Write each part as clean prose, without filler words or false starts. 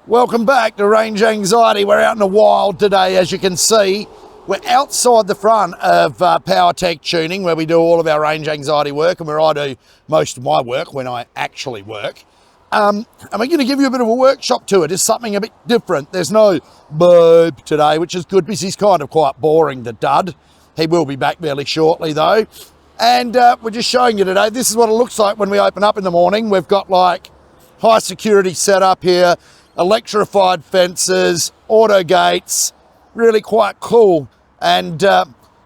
Welcome back to Range Anxiety. We're out in the wild today, as you can see. We're outside the front of POWERTECH Tuning, where we do all of our range anxiety work and where I do most of my work when I actually work. And we're going to give you a bit of a workshop to it. It's something a bit different. There's no Bob today, which is good because he's kind of quite boring, the dud. He will be back fairly shortly though. And we're just showing you today, this is what it looks like when we open up in the morning. We've got like high security setup here, electrified fences, auto gates, really quite cool. And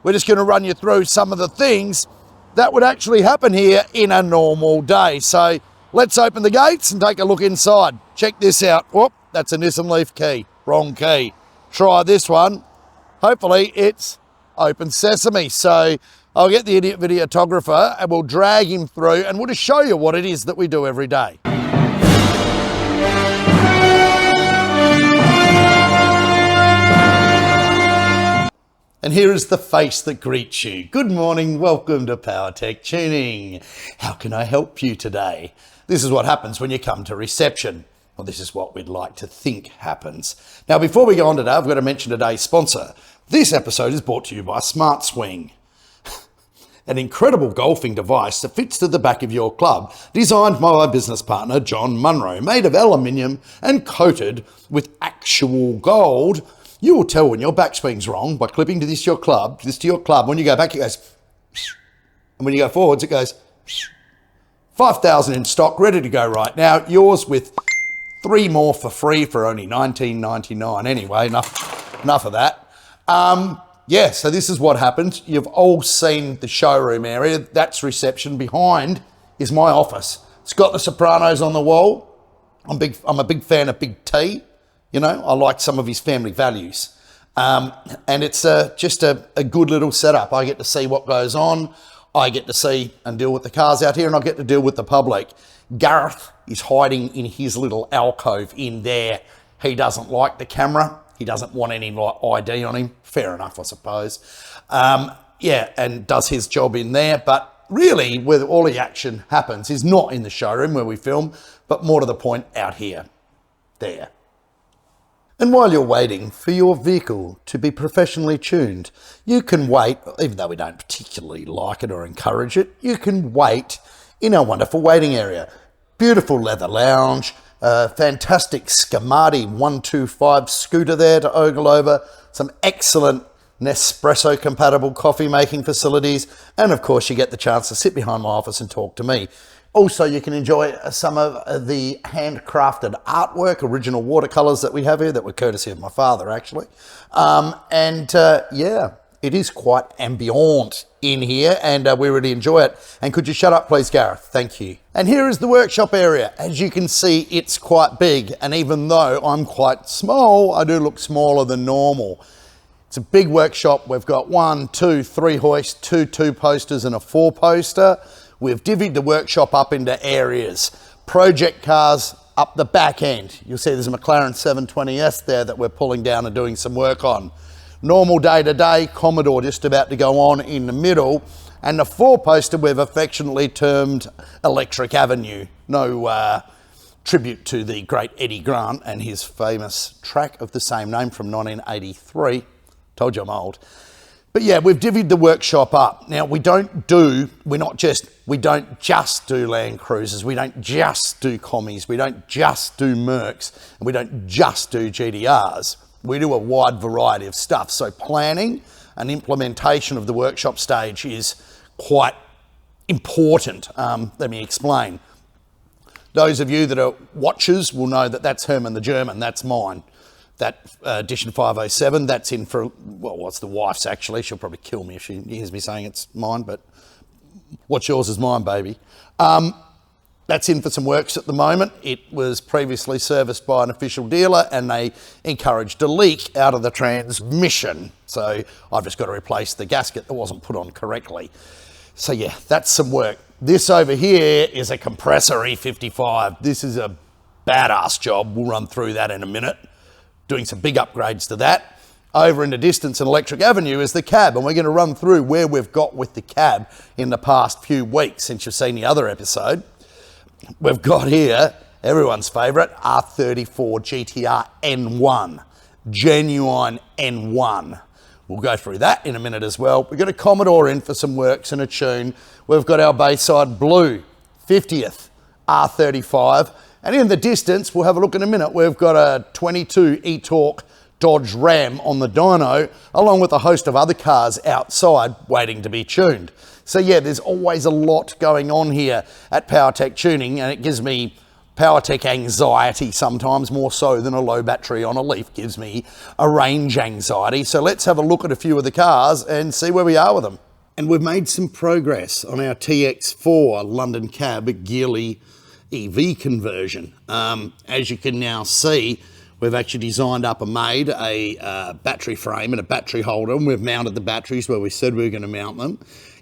we're just going to run you through some of the things that would actually happen here in a normal day. So let's open the gates and take a look inside. Check this out. Whoop, that's a Nissan Leaf key, wrong key. Try this one. Hopefully it's open sesame. So I'll get the idiot videographer and we'll drag him through and we'll just show you what it is that we do every day. And here is the face that greets you. Good morning, welcome to POWERTECH Tuning. How can I help you today? This is what happens when you come to reception. Well, this is what we'd like to think happens. Now, before we go on today, I've got to mention today's sponsor. This episode is brought to you by Smart Swing, an incredible golfing device that fits to the back of your club, designed by my business partner, John Munro, made of aluminium and coated with actual gold. You will tell when your backswing's wrong by clipping this to your club. When you go back, it goes, and when you go forwards, it goes, 5,000 in stock, ready to go right now. Yours with 3 more for free for only $19.99. Anyway, enough of that. Yeah, so this is what happens. You've all seen the showroom area. That's reception. Behind is my office. It's got the Sopranos on the wall. I'm a big fan of Big T. You know, I like some of his family values. And it's just a good little setup. I get to see what goes on. I get to see and deal with the cars out here, and I get to deal with the public. Gareth is hiding in his little alcove in there. He doesn't like the camera. He doesn't want any ID on him. Fair enough, I suppose. Yeah, and does his job in there. But really, where all the action happens is not in the showroom where we film, but more to the point out here. There. And while you're waiting for your vehicle to be professionally tuned, you can wait, even though we don't particularly like it or encourage it, you can wait in our wonderful waiting area. Beautiful leather lounge, fantastic Scamati 125 scooter there to ogle over, some excellent Nespresso compatible coffee making facilities, and of course you get the chance to sit behind my office and talk to me. Also, you can enjoy some of the handcrafted artwork, original watercolors that we have here that were courtesy of my father, actually. Yeah, it is quite ambient in here and we really enjoy it. And could you shut up, please, Gareth? Thank you. And here is the workshop area. As you can see, it's quite big. And even though I'm quite small, I do look smaller than normal. It's a big workshop. We've got 1, 2, 3 hoists, 2 2-posters and a 4-poster. We've divvied the workshop up into areas. Project cars up the back end. You'll see there's a McLaren 720S there that we're pulling down and doing some work on. Normal day-to-day, Commodore just about to go on in the middle. And the 4-poster we've affectionately termed Electric Avenue. No tribute to the great Eddie Grant and his famous track of the same name from 1983. Told you I'm old. But yeah, we've divvied the workshop up. Now, we don't just do Land Cruisers, we don't just do commies, we don't just do Mercs, and we don't just do GTRs. We do a wide variety of stuff. So planning and implementation of the workshop stage is quite important. Let me explain. Those of you that are watchers will know that that's Herman the German, that's mine. That Edition 507, that's in for, well, what's the wife's actually? She'll probably kill me if she hears me saying it's mine, but what's yours is mine, baby. That's in for some works at the moment. It was previously serviced by an official dealer and they encouraged a leak out of the transmission. So I've just got to replace the gasket that wasn't put on correctly. So yeah, that's some work. This over here is a compressor E55. This is a badass job. We'll run through that in a minute. Doing some big upgrades to that. Over in the distance in Electric Avenue is the cab, and we're going to run through where we've got with the cab in the past few weeks since you've seen the other episode. We've got here everyone's favourite, R34 GTR N1, genuine N1. We'll go through that in a minute as well. We've got a Commodore in for some works and a tune. We've got our Bayside Blue 50th R35. And in the distance, we'll have a look in a minute, we've got a 22 E-Torque Dodge Ram on the dyno, along with a host of other cars outside waiting to be tuned. So yeah, there's always a lot going on here at POWERTECH Tuning, and it gives me POWERTECH anxiety sometimes, more so than a low battery on a Leaf gives me a range anxiety. So let's have a look at a few of the cars and see where we are with them. And we've made some progress on our TX4 London Cab Gearly EV conversion. As you can now see, we've actually designed up and made a battery frame and a battery holder, and we've mounted the batteries where we said we were going to mount them.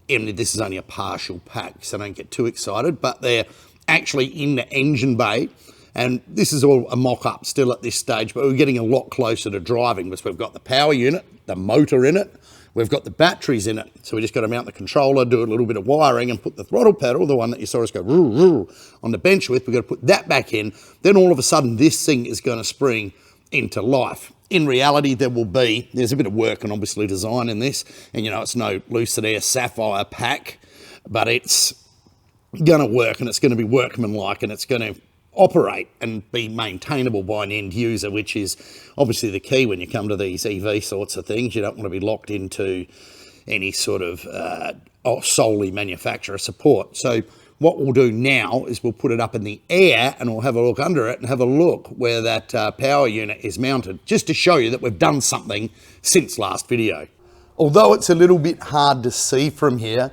And this is only a partial pack, so don't get too excited, but they're actually in the engine bay, and this is all a mock-up still at this stage, but we're getting a lot closer to driving because we've got the power unit, the motor in it, we've got the batteries in it, so we just got to mount the controller, do a little bit of wiring, and put the throttle pedal, the one that you saw us go roo, roo, on the bench with, we've got to put that back in. Then all of a sudden this thing is going to spring into life. In reality, there's a bit of work and obviously design in this, and you know, it's no Lucid Air Sapphire pack, but it's going to work, and it's going to be workmanlike, and it's going to operate and be maintainable by an end user, which is obviously the key when you come to these EV sorts of things. You don't want to be locked into any sort of solely manufacturer support. So what we'll do now is we'll put it up in the air, and we'll have a look under it and have a look where that power unit is mounted, just to show you that we've done something since last video. Although it's a little bit hard to see from here,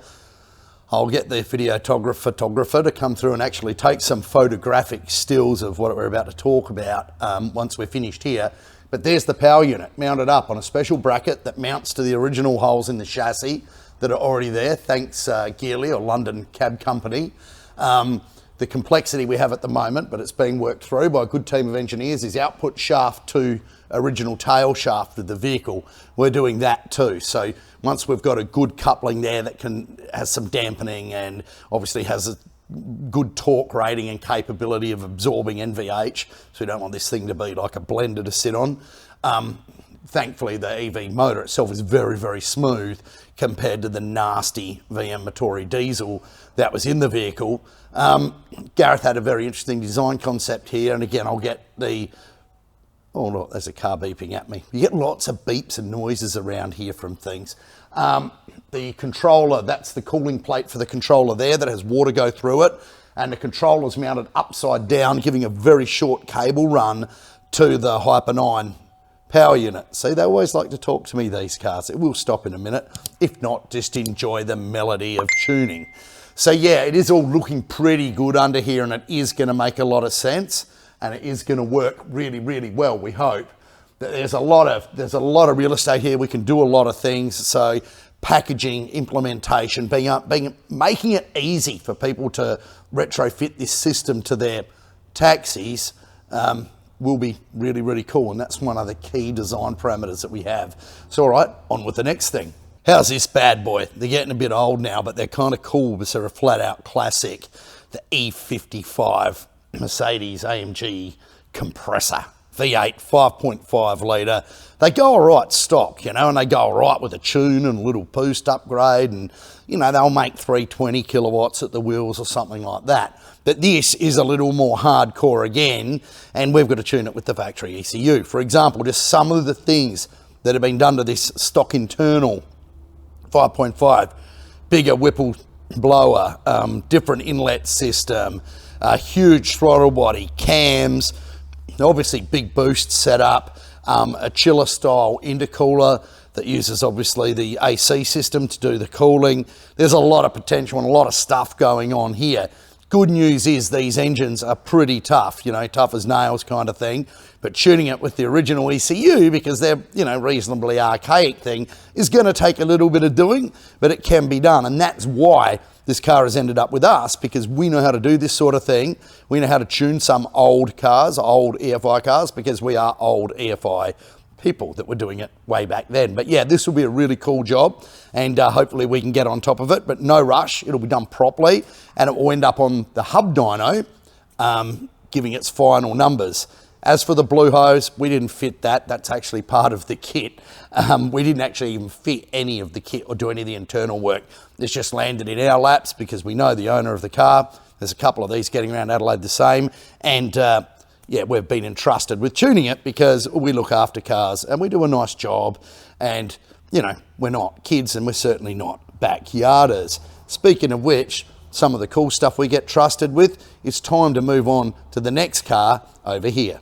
I'll get the photographer to come through and actually take some photographic stills of what we're about to talk about once we're finished here. But there's the power unit mounted up on a special bracket that mounts to the original holes in the chassis that are already there, thanks Gearly or London Cab Company. The complexity we have at the moment, but it's being worked through by a good team of engineers, is output shaft to original tail shaft of the vehicle. We're doing that too. So once we've got a good coupling there that has some dampening and obviously has a good torque rating and capability of absorbing NVH, so we don't want this thing to be like a blender to sit on. Thankfully, the EV motor itself is very, very smooth compared to the nasty VM Motori diesel that was in the vehicle. Gareth had a very interesting design concept here, and again, I'll get the... Oh, look, there's a car beeping at me. You get lots of beeps and noises around here from things. The controller, that's the cooling plate for the controller there that has water go through it, and the controller's mounted upside down, giving a very short cable run to the Hyper 9 power unit. See, they always like to talk to me, these cars. It will stop in a minute. If not, just enjoy the melody of tuning. So yeah, it is all looking pretty good under here, and it is going to make a lot of sense, and it is going to work really, really well, we hope. There's a lot of real estate here. We can do a lot of things. So packaging, implementation, making it easy for people to retrofit this system to their taxis will be really, really cool. And that's one of the key design parameters that we have. So all right, on with the next thing. How's this bad boy? They're getting a bit old now, but they're kind of cool because they're a flat out classic. The E55 Mercedes AMG compressor. V8, 5.5 litre. They go all right stock, you know, and they go all right with a tune and a little boost upgrade, and, you know, they'll make 320 kilowatts at the wheels or something like that. But this is a little more hardcore again, and we've got to tune it with the factory ECU. For example, just some of the things that have been done to this stock internal 5.5, bigger Whipple blower, different inlet system, a huge throttle body, cams, obviously big boost setup, a chiller style intercooler that uses obviously the AC system to do the cooling. There's a lot of potential and a lot of stuff going on here. Good news is these engines are pretty tough, you know, tough as nails kind of thing, but tuning it with the original ECU, because they're, you know, reasonably archaic thing, is going to take a little bit of doing, but it can be done. And that's why this car has ended up with us, because we know how to do this sort of thing. We know how to tune some old cars, old EFI cars, because we are old EFI people that were doing it way back then. But yeah, this will be a really cool job, and hopefully we can get on top of it, but no rush. It'll be done properly, and it will end up on the hub dyno giving its final numbers. As for the blue hose, we didn't fit that. That's actually part of the kit. We didn't actually even fit any of the kit or do any of the internal work. It's just landed in our laps because we know the owner of the car. There's a couple of these getting around Adelaide the same. And yeah, we've been entrusted with tuning it because we look after cars and we do a nice job. And, you know, we're not kids and we're certainly not backyarders. Speaking of which, some of the cool stuff we get trusted with, it's time to move on to the next car over here.